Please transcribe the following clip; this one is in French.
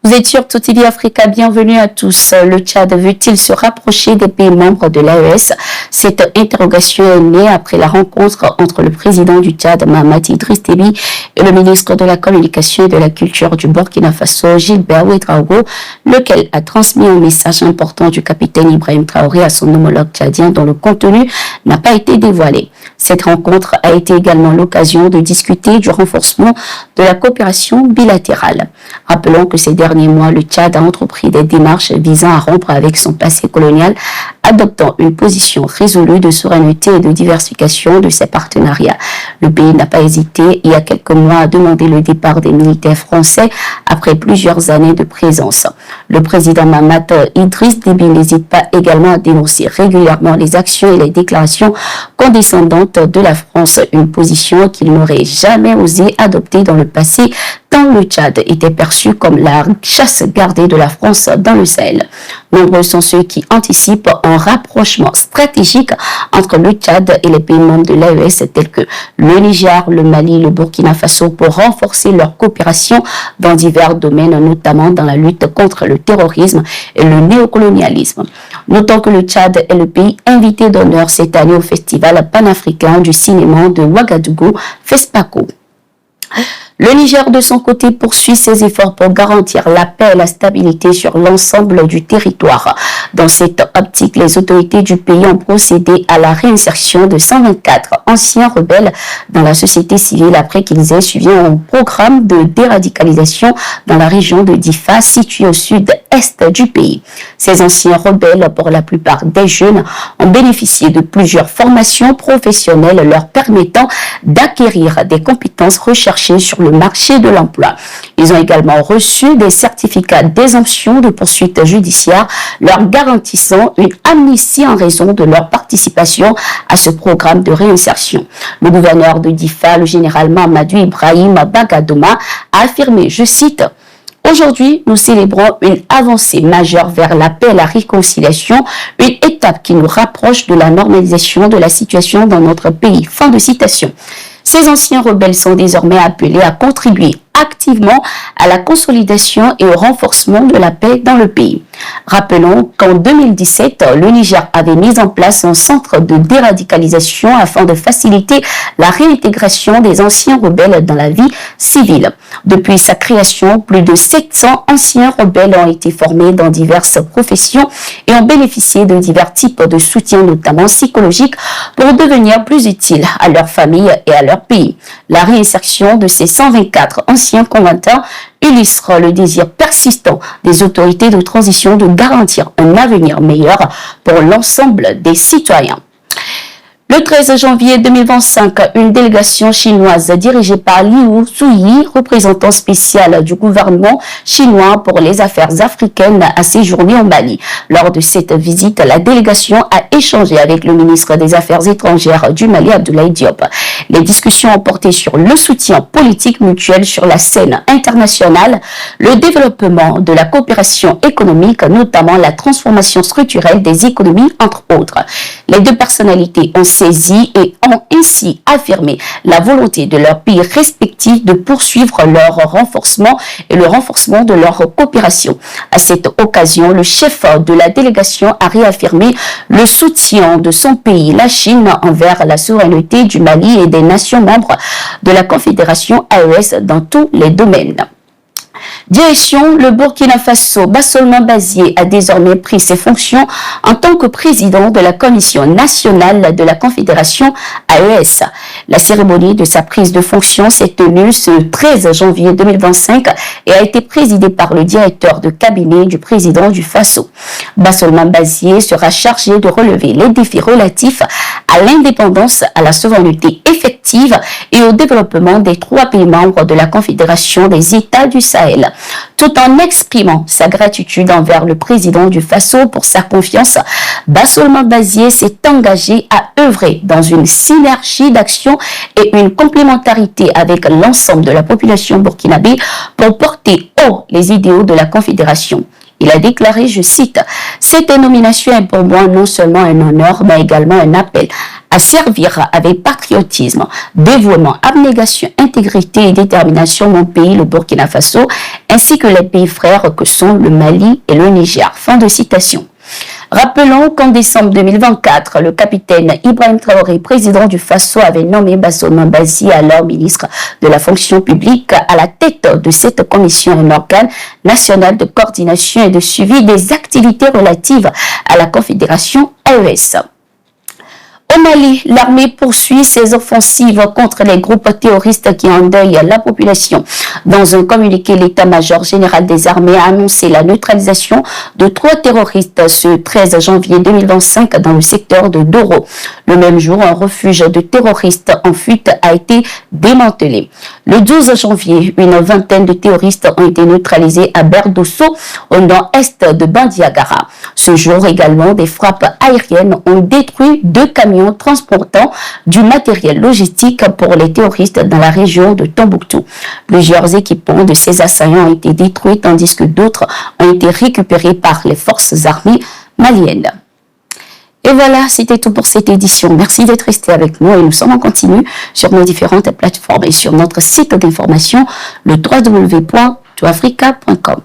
Vous êtes sur TOTV Africa, bienvenue à tous. Le Tchad veut-il se rapprocher des pays membres de l'AES? Cette interrogation est née après la rencontre entre le président du Tchad, Mahamat Idriss Déby, et le ministre de la Communication et de la Culture du Burkina Faso, Gilbert Ouedraogo, lequel a transmis un message important du capitaine Ibrahim Traoré à son homologue tchadien dont le contenu n'a pas été dévoilé. Cette rencontre a été également l'occasion de discuter du renforcement de la coopération bilatérale. Rappelons que ces derniers mois, le Tchad a entrepris des démarches visant à rompre avec son passé colonial, adoptant une position résolue de souveraineté et de diversification de ses partenariats. Le pays n'a pas hésité, il y a quelques mois, à demander le départ des militaires français après plusieurs années de présence. Le président Mahamat Idriss Déby n'hésite pas également à dénoncer régulièrement les actions et les déclarations condescendantes de la France, une position qu'il n'aurait jamais osé adopter dans le passé, tant le Tchad était perçu comme la chasse gardée de la France dans le Sahel. Nombreux sont ceux qui anticipent un rapprochement stratégique entre le Tchad et les pays membres de l'AES tels que le Niger, le Mali, le Burkina Faso pour renforcer leur coopération dans divers domaines, notamment dans la lutte contre le terrorisme et le néocolonialisme. Notons que le Tchad est le pays invité d'honneur cette année au Festival panafricain du cinéma de Ouagadougou, FESPACO. Le Niger, de son côté, poursuit ses efforts pour garantir la paix et la stabilité sur l'ensemble du territoire. Dans cette optique, les autorités du pays ont procédé à la réinsertion de 124 anciens rebelles dans la société civile après qu'ils aient suivi un programme de déradicalisation dans la région de Difa, située au sud-est du pays. Ces anciens rebelles, pour la plupart des jeunes, ont bénéficié de plusieurs formations professionnelles leur permettant d'acquérir des compétences recherchées sur le marché de l'emploi. Ils ont également reçu des certificats d'exemption de poursuites judiciaires leur garantissant une amnistie en raison de leur participation à ce programme de réinsertion. Le gouverneur de Difa, le général Mamadou Ibrahim Bagadouma, a affirmé, je cite, « Aujourd'hui, nous célébrons une avancée majeure vers la paix et la réconciliation, une étape qui nous rapproche de la normalisation de la situation dans notre pays. » Fin de citation. Ces anciens rebelles sont désormais appelés à contribuer activement à la consolidation et au renforcement de la paix dans le pays. Rappelons qu'en 2017, le Niger avait mis en place un centre de déradicalisation afin de faciliter la réintégration des anciens rebelles dans la vie civile. Depuis sa création, plus de 700 anciens rebelles ont été formés dans diverses professions et ont bénéficié de divers types de soutien, notamment psychologique, pour devenir plus utiles à leur famille et à leur pays. La réinsertion de ces 124 anciens combattants illustre le désir persistant des autorités de transition de garantir un avenir meilleur pour l'ensemble des citoyens. Le 13 janvier 2025, une délégation chinoise dirigée par Liu Zuyi, représentant spécial du gouvernement chinois pour les affaires africaines, a séjourné au Mali. Lors de cette visite, la délégation a échangé avec le ministre des Affaires étrangères du Mali, Abdoulaye Diop. Les discussions ont porté sur le soutien politique mutuel sur la scène internationale, le développement de la coopération économique, notamment la transformation structurelle des économies, entre autres. Les deux personnalités ont saisi et ont ainsi affirmé la volonté de leurs pays respectifs de poursuivre leur renforcement et le renforcement de leur coopération. À cette occasion, le chef de la délégation a réaffirmé le soutien de son pays, la Chine, envers la souveraineté du Mali et des nations membres de la Confédération AES dans tous les domaines. Direction le Burkina Faso, Bassolman Bazié a désormais pris ses fonctions en tant que président de la Commission nationale de la Confédération AES. La cérémonie de sa prise de fonction s'est tenue ce 13 janvier 2025 et a été présidée par le directeur de cabinet du président du Faso. Bassolman Bazié sera chargé de relever les défis relatifs à l'indépendance, à la souveraineté effective et au développement des trois pays membres de la Confédération des États du Sahel. Tout en exprimant sa gratitude envers le président du Faso pour sa confiance, Bassolman Bazié s'est engagé à œuvrer dans une synergie d'action et une complémentarité avec l'ensemble de la population burkinabé pour porter haut les idéaux de la Confédération. Il a déclaré, je cite, « Cette nomination est pour moi non seulement un honneur, mais également un appel à servir avec patriotisme, dévouement, abnégation, intégrité et détermination mon pays, le Burkina Faso, ainsi que les pays frères que sont le Mali et le Niger. » Fin de citation. Rappelons qu'en décembre 2024, le capitaine Ibrahim Traoré, président du Faso, avait nommé Bassouma Bazi, alors ministre de la fonction publique, à la tête de cette commission, un organe national de coordination et de suivi des activités relatives à la Confédération AES. Au Mali, l'armée poursuit ses offensives contre les groupes terroristes qui endeuillent la population. Dans un communiqué, l'état-major général des armées a annoncé la neutralisation de 3 terroristes ce 13 janvier 2025 dans le secteur de Doro. Le même jour, un refuge de terroristes en fuite a été démantelé. Le 12 janvier, une vingtaine de terroristes ont été neutralisés à Berdosso, au nord-est de Bandiagara. Ce jour également, des frappes aériennes ont détruit 2 camions transportant du matériel logistique pour les terroristes dans la région de Tombouctou. Plusieurs équipements de ces assaillants ont été détruits tandis que d'autres ont été récupérés par les forces armées maliennes. Et voilà, c'était tout pour cette édition. Merci d'être resté avec nous et nous sommes en continu sur nos différentes plateformes et sur notre site d'information, le www.touafrica.com.